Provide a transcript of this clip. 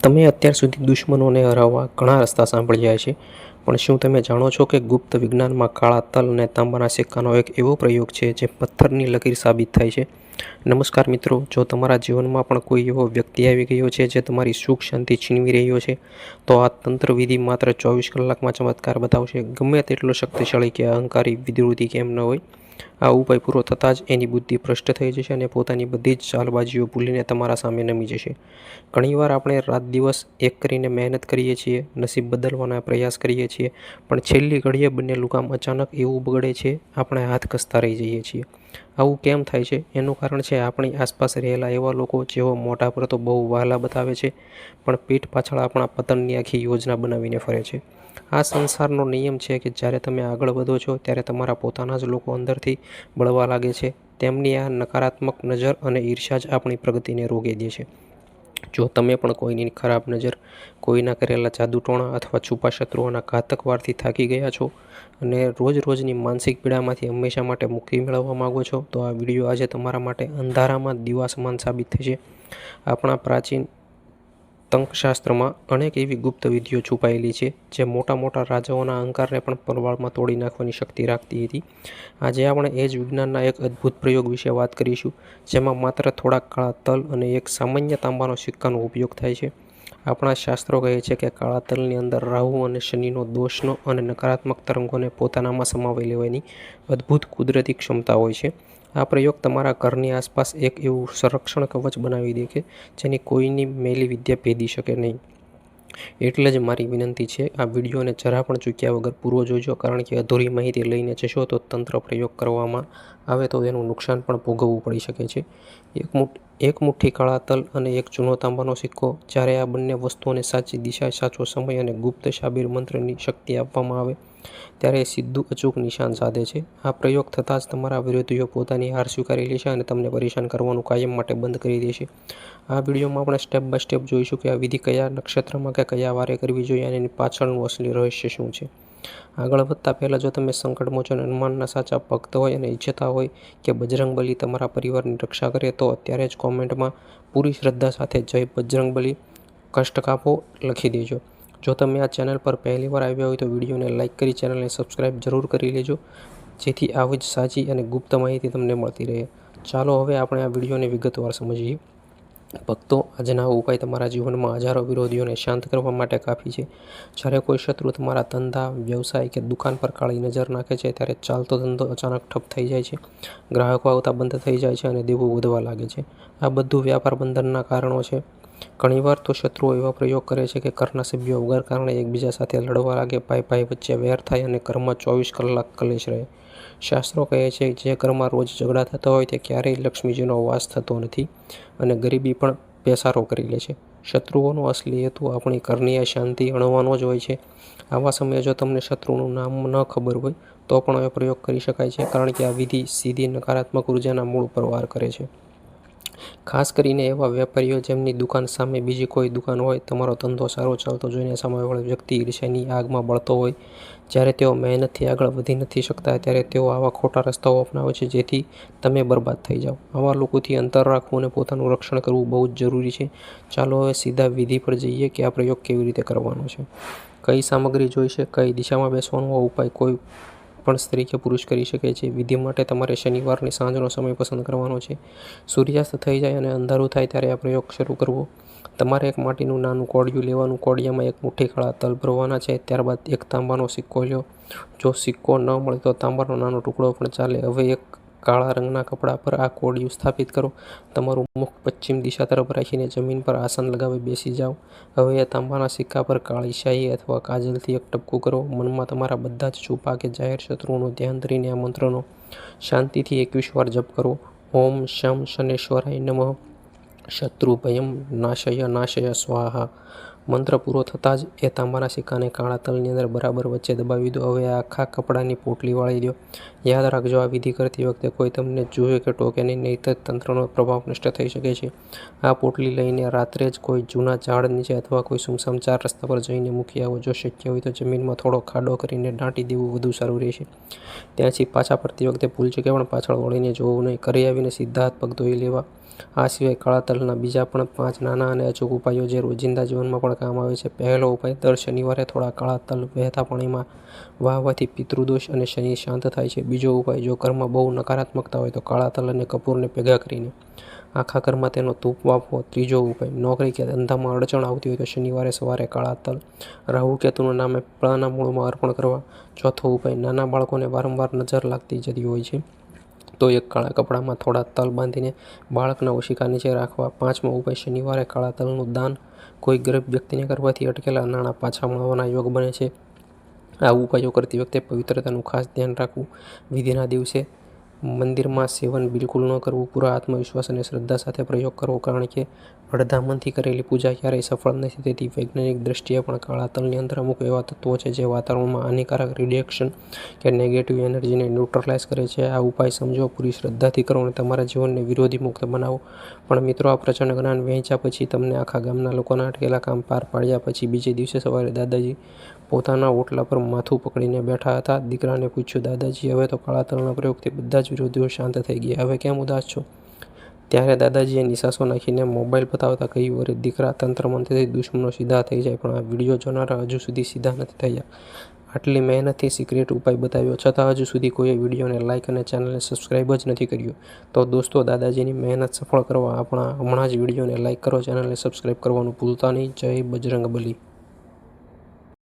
તમે અત્યાર સુધી દુશ્મનોને હરાવવા ઘણા રસ્તા સાંભળ્યા છે, પણ શું તમે જાણો છો કે ગુપ્ત વિજ્ઞાનમાં કાળા તલ અને તાંબાના સિક્કાનો એક એવો પ્રયોગ છે જે પથ્થરની લકીર સાબિત થાય છે? નમસ્કાર મિત્રો, જો તમારા જીવનમાં પણ કોઈ એવો વ્યક્તિ આવી ગયો છે જે તમારી સુખ શાંતિ છીનવી રહ્યો છે, તો આ તંત્ર વિધિ માત્ર 24 કલાકમાં ચમત્કાર બતાવશે. ગમે તેટલો શક્તિશાળી કે અહંકારી વિરોધી કેમ ન હોય, આ ઉપાય પૂરો થતાં જ એની બુદ્ધિ ભ્રષ્ટ થઈ જશે અને પોતાની બધી જ ચાલબાજીઓ ભૂલીને તમારા સામે નમી જશે. ઘણીવાર આપણે રાત દિવસ એક કરીને મહેનત કરીએ છીએ, નસીબ બદલવાના પ્રયાસ કરીએ છીએ, પણ છેલ્લી ઘડીએ બનેલું કામ અચાનક એવું બગડે છે, આપણે હાથ ઘસતા રહી જઈએ છીએ. આવું કેમ થાય છે? એનું કારણ છે આપણી આસપાસ રહેલા એવા લોકો જેઓ મોઢા પર તો બહુ વહાલા બતાવે છે, પણ પીઠ પાછળ આપણા પતનની આખી યોજના બનાવીને ફરે છે. આ સંસારનો નિયમ છે કે જ્યારે તમે આગળ વધો છો ત્યારે તમારા પોતાના જ લોકો અંદરથી બળવા લાગે છે. તેમની આ નકારાત્મક નજર અને ઈર્ષ્યા જ આપણી પ્રગતિને રોકી દે છે. જો તમે પણ કોઈની ખરાબ નજર, કોઈના કરેલા જાદુટોણા અથવા છુપા શત્રુઓના ઘાતક વારથી થાકી ગયા છો અને રોજની માનસિક પીડામાંથી હંમેશા માટે મુક્તિ મેળવવા માગો છો, તો આ વિડીયો આજે તમારા માટે અંધારામાં દીવા સમાન સાબિત થશે. આપણા પ્રાચીન તંકશાસ્ત્રમાં અનેક એવી ગુપ્ત વિધિઓ છુપાયેલી છે જે મોટા રાજાઓના અહંકારને પણ પરવાળમાં તોડી નાખવાની શક્તિ રાખતી હતી. આજે આપણે એ જ વિજ્ઞાનના એક અદ્ભુત પ્રયોગ વિશે વાત કરીશું, જેમાં માત્ર થોડાક કાળા તલ અને એક સામાન્ય તાંબાનો સિક્કાનો ઉપયોગ થાય છે. આપણા શાસ્ત્રો કહે છે કે કાળા તલની અંદર રાહુ અને શનિનો દોષનો અને નકારાત્મક તરંગોને પોતાનામાં સમાવી લેવાની અદ્ભુત કુદરતી ક્ષમતા હોય છે. આ પ્રયોગ તમારા ઘરની આસપાસ એક એવું સંરક્ષણ કવચ બનાવી દે કે જેની કોઈની મેલી વિદ્યા ભેદી શકે નહીં. એટલે જ મારી વિનંતી છે, આ વિડીયોને જરા પણ ચૂક્યા વગર પૂરો જોજો, કારણ કે અધૂરી માહિતી લઈને જશો તો તંત્ર પ્રયોગ કરવામાં આવે તો તેનું નુકસાન પણ ભોગવવું પડી શકે છે. એક મુઠ્ઠી કાળા તલ અને એક જૂનો તાંબાનો સિક્કો. જ્યારે આ બંને વસ્તુઓને સાચી દિશા, સાચો સમય અને ગુપ્ત શાબીર મંત્રની શક્તિ આપવામાં આવે ત્યારે એ સીધું અચૂક નિશાન સાધે છે. આ પ્રયોગ થતાં જ તમારા વિરોધીઓ પોતાની હાર સ્વીકારી લેશે અને તમને પરેશાન કરવાનું કાયમ માટે બંધ કરી દેશે. આ વિડીયોમાં આપણે સ્ટેપ બાય સ્ટેપ જોઈશું કે આ વિધિ કયા નક્ષત્રમાં કે કયા વારે કરવી જોઈએ અને એની પાછળનું અસલી રહસ્ય શું છે. આગળ વધતા પહેલાં જો તમે સંકટમોચન હનુમાનના સાચા ભક્ત હોય અને ઈચ્છતા હોય કે બજરંગબલી તમારા પરિવારની રક્ષા કરે, તો અત્યારે જ કોમેન્ટમાં પૂરી શ્રદ્ધા સાથે જય બજરંગબલી કષ્ટ કાપો લખી દેજો. જો તમે આ ચેનલ પર પહેલીવાર આવ્યા હોય તો વિડીયોને લાઇક કરી ચેનલને સબસ્ક્રાઈબ જરૂર કરી લેજો, જેથી આવી જ સાચી અને ગુપ્ત માહિતી તમને મળતી રહે. ચાલો હવે આપણે આ વિડીયોને વિગતવાર સમજીએ. ભક્તો, આજના ઉપાય તમારા જીવનમાં હજારો વિરોધીઓને શાંત કરવા માટે કાફી છે. જ્યારે કોઈ શત્રુ તમારા ધંધા, વ્યવસાય કે દુકાન પર કાળી નજર નાખે છે, ત્યારે ચાલતો ધંધો અચાનક ઠપ થઈ જાય છે, ગ્રાહકો આવતા બંધ થઈ જાય છે અને દેવું વધવા લાગે છે. આ બધું વ્યાપાર બંધનના કારણો છે. ઘણીવાર તો શત્રુઓ એવા પ્રયોગ કરે છે કે ઘરના સભ્યો વગર કારણે એકબીજા સાથે લડવા લાગે, ભાઈ વચ્ચે વેર થાય અને ઘરમાં 24 કલાક કલેશ રહે. શાસ્ત્રો કહે છે જે ઘરમાં રોજ ઝઘડા થતા હોય તે ક્યારેય લક્ષ્મીજીનો વાસ થતો નથી અને ગરીબી પણ પેસારો કરી લે છે. શત્રુઓનો અસલી હેતુ આપણી ઘરની શાંતિ અણવાનો જ હોય છે. આવા સમયે જો તમને શત્રુનું નામ ન ખબર હોય તો પણ એ પ્રયોગ કરી શકાય છે, કારણ કે આ વિધિ સીધી નકારાત્મક ઉર્જાના મૂળ પર વાર કરે છે. ખાસ કરીને એવા વેપારીઓ જેમની દુકાન સામે બીજી કોઈ દુકાન હોય, તમારો ધંધો સારો ચાલતો જોઈને સામેવાળો વ્યક્તિ ઈર્ષ્યાની આગમાં બળતો હોય, જ્યારે તેઓ મહેનતથી આગળ વધી નથી શકતા, ત્યારે તેઓ આવા ખોટા રસ્તાઓ અપનાવે છે જેથી તમે બરબાદ થઈ જાઓ. આવા લોકોથી અંતર રાખવું અને પોતાનું રક્ષણ કરવું બહુ જ જરૂરી છે. ચાલો હવે સીધા વિધિ પર જઈએ કે આ પ્રયોગ કેવી રીતે કરવાનો છે, કઈ સામગ્રી જોઈશે, કઈ દિશામાં બેસવાનું. આ ઉપાય કોઈ પણ સ્ત્રી કે પુરુષ કરી શકે છે. વિધિ માટે તમારે શનિવારની સાંજનો સમય પસંદ કરવાનો છે. સૂર્યાસ્ત થઈ જાય અને અંધારું થાય ત્યારે આ પ્રયોગ શરૂ કરવો. તમારે એક માટીનું નાનું કોડિયું લેવાનું. કોડિયામાં એક મુઠ્ઠી કાળા તલ ભરવાના છે. ત્યારબાદ એક તાંબાનો સિક્કો લો. જો સિક્કો ન મળે તો તાંબાનો નાનો ટુકડો પણ ચાલે. હવે એક કાળા રંગના કપડા પર આ કોડિયું સ્થાપિત કરો. તમારું મુખ પશ્ચિમ દિશા તરફ રાખીને જમીન પર આસન લગાવી બેસી જાઓ. હવે એ તાંબાના સિક્કા પર કાળી શાહી અથવા કાજલથી એક ટપકું કરો. મનમાં તમારા બધા જ છુપા કે જાહેર શત્રુઓનું ધ્યાન ધરીને આ મંત્રનો શાંતિથી 21 વાર જપ કરો. ઓમ શમ શનેશ્વરાય નમઃ શત્રુભયમ નાશય સ્વાહા. મંત્ર પૂરો થતાં જ એ તાંબાના સિક્કાને કાળા તલની અંદર બરાબર વચ્ચે દબાવી દો. હવે આખા કપડાની પોટલી વાળી દો. યાદ રાખજો, આ વિધિ કરતી વખતે કોઈ તમને જુએ કે ટોકે નહીં, નહીંતર તંત્રનો પ્રભાવ નષ્ટ થઈ શકે છે. આ પોટલી લઈને રાત્રે જ કોઈ જૂના ઝાડ નીચે અથવા કોઈ સુમસામ 4 રસ્તા પર જઈને મૂકી આવો. જો શક્ય હોય તો જમીનમાં થોડો ખાડો કરીને દાટી દેવું વધુ સારું રહેશે. ત્યાંથી પાછા ફરતી વખતે ભૂલચૂકે પણ પાછળ વળીને જોવું નહીં. ઘરે આવીને સીધા હાથ પગ ધોઈ લેવા. આ સિવાય કાળા તલના બીજા પણ 5 નાના અને અચૂક ઉપાયો જે રોજિંદા જીવનમાં પણ કામ આવે છે. પહેલો ઉપાય: દર શનિવારે થોડા કાળા તલ વહેતા પાણીમાં વહાવવાથી પિતૃદોષ અને શનિ શાંત થાય છે. બીજો ઉપાય: જો ઘરમાં બહુ નકારાત્મકતા હોય તો કાળા તલ અને કપૂરને ભેગા કરીને આખા ઘરમાં તેનો ધૂપ વાપવો. ત્રીજો ઉપાય: નોકરી કે ધંધામાં અડચણ આવતી હોય તો શનિવારે સવારે કાળા તલ રાહુ કેતુના નામે પીપળાના મૂળમાં અર્પણ કરવા. ચોથો ઉપાય: નાના બાળકોને વારંવાર નજર લાગતી જતી હોય છે તો એક કાળા કપડામાં થોડા તલ બાંધીને બાળકના ઓશિકા નીચે રાખવા. પાંચમો ઉપાય: શનિવારે કાળા તલનું દાન કોઈ ગરીબ વ્યક્તિને કરવાથી અટકેલા નાણાં પાછા મળવાના યોગ બને છે. આ ઉપાયો કરતી વખતે પવિત્રતાનું ખાસ ધ્યાન રાખવું. વિધિના દિવસે મંદિરમાં સેવન બિલકુલ ન કરવું. પૂરા આત્મવિશ્વાસ અને શ્રદ્ધા સાથે પ્રયોગ કરવો, કારણ કે અડધા મનથી કરેલી પૂજા ક્યારેય સફળ નથી. તેથી વૈજ્ઞાનિક દ્રષ્ટિએ પણ કાળા તલની અંદર અમુક એવા તત્વો છે જે વાતાવરણમાં હાનિકારક રેડિયેશન કે નેગેટિવ એનર્જીને ન્યુટ્રલાઇઝ કરે છે. આ ઉપાય સમજો, પૂરી શ્રદ્ધાથી કરો અને તમારા જીવનને વિરોધી મુક્ત બનાવો. પણ મિત્રો, આ પ્રચંડ જ્ઞાન વહેંચ્યા પછી, તમને આખા ગામના લોકોના અટકેલા કામ પાર પાડ્યા પછી બીજે દિવસે સવારે દાદાજી પોતાના ઓટલા પર માથું પકડીને બેઠા હતા. દીકરાને પૂછ્યું, દાદાજી, હવે તો કાળા તલના પ્રયોગથી બધા જ વિરોધીઓ શાંત થઈ ગયા, હવે કેમ ઉદાસ છો? ત્યારે દાદાજીએ નિશાસો નાખીને મોબાઈલ બતાવતા કહ્યું, અરે દીકરા, તંત્ર મંત્રથી દુશ્મનો સીધા થઈ જાય, પણ આ વિડીયો જોનારા હજુ સુધી સીધા નથી થયા. આટલી મહેનતથી સિક્રેટ ઉપાય બતાવ્યો છતાં હજુ સુધી કોઈએ વિડીયોને લાઇક અને ચેનલને સબસ્ક્રાઈબ જ નથી કર્યું. તો દોસ્તો, દાદાજીની મહેનત સફળ કરવા આપણા હમણાં જ વિડીયોને લાઇક કરો, ચેનલને સબસ્ક્રાઈબ કરવાનું ભૂલતા નહીં. જય બજરંગબલી.